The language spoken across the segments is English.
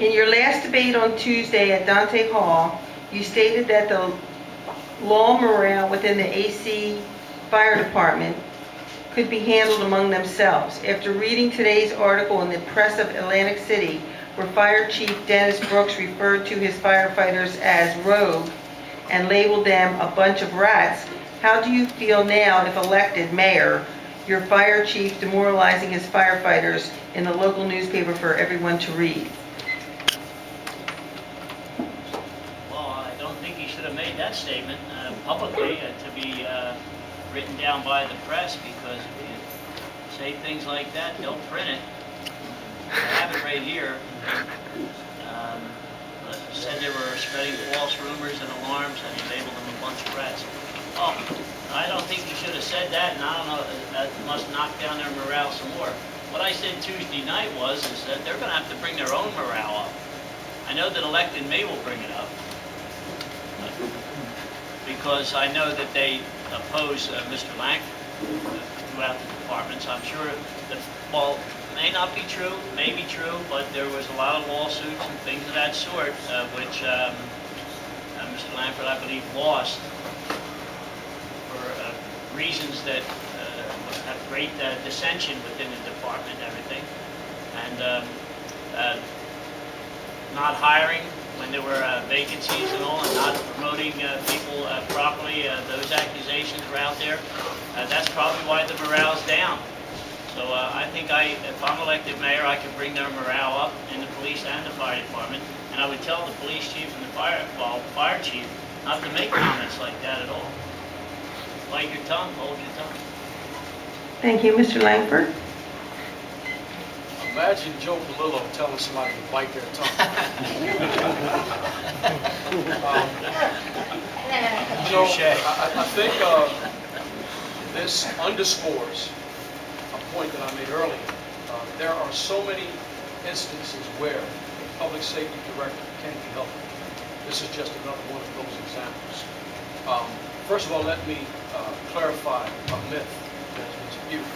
In your last debate on Tuesday at Dante Hall, you stated that the low morale within the AC Fire Department could be handled among themselves. After reading today's article in the Press of Atlantic City, where Fire Chief Dennis Brooks referred to his firefighters as rogue and labeled them a bunch of rats, how do you feel now, if elected mayor, your fire chief demoralizing his firefighters in the local newspaper for everyone to read? Well, I don't think he should have made that statement publicly to be written down by the press, because if you say things like that, they'll print it. I have it right here. Said they were spreading false rumors and alarms, and he labeled them a bunch of rats. Well, I don't think he should have said that, and I don't know, that must knock down their morale some more. What I said Tuesday night is that they're going to have to bring their own morale up. I know that elected me will bring it up, because I know that they oppose Mr. Langford throughout the departments. I'm sure that, well, may not be true, may be true, but there was a lot of lawsuits and things of that sort, which Mr. Langford, I believe, lost for reasons that have great dissension within the department and everything. And not hiring when there were vacancies and all, and not promoting people properly, those accusations were out there. That's probably why the morale's down. So I think if I'm elected mayor, I can bring their morale up in the police and the fire department, and I would tell the police chief and the fire chief not to make comments like that at all. Bite your tongue, hold your tongue. Thank you, Mr. Langford. Imagine Joe Palillo telling somebody to bite their tongue. I think this underscores a point that I made earlier. There are so many instances where a public safety director can be helped. This is just another one of those examples. First of all, let me clarify a myth that has been spewed.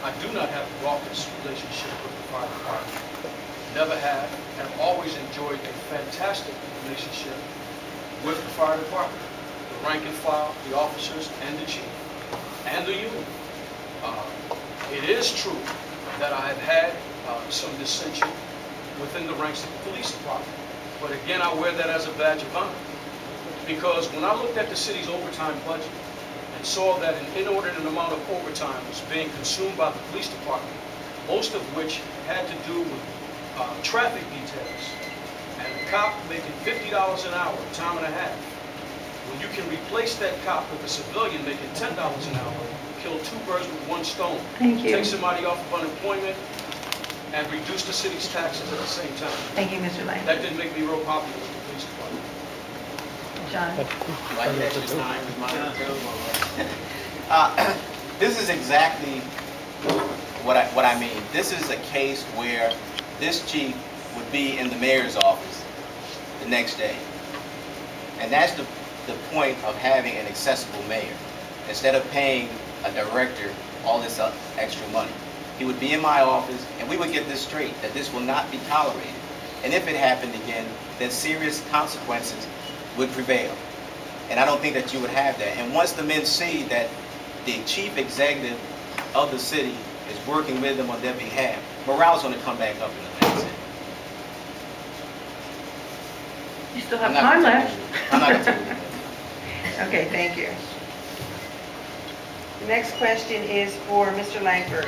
I do not have the raucous relationship with the fire department. Never have. Have always enjoyed a fantastic relationship with the fire department, the rank and file, the officers, and the chief, and the union. It is true that I have had some dissension within the ranks of the police department. But again, I wear that as a badge of honor. Because when I looked at the city's overtime budget and saw that an inordinate amount of overtime was being consumed by the police department, most of which had to do with traffic details, and a cop making $50 an hour, time and a half, when you can replace that cop with a civilian making $10 an hour, kill two birds with one stone. Thank you. Take somebody off of unemployment and reduce the city's taxes at the same time. Thank you, Mr. Langford. That didn't make me real popular with the police department. John. This is exactly what I mean. This is a case where this chief would be in the mayor's office the next day. And that's the point of having an accessible mayor. Instead of paying a director all this extra money, he would be in my office and we would get this straight, that this will not be tolerated. And if it happened again, then serious consequences would prevail. And I don't think that you would have that. And once the men see that the chief executive of the city is working with them on their behalf, morale's going to come back up in the next city. You still have time left. I'm not going to tell you. Okay, thank you. The next question is for Mr. Langford.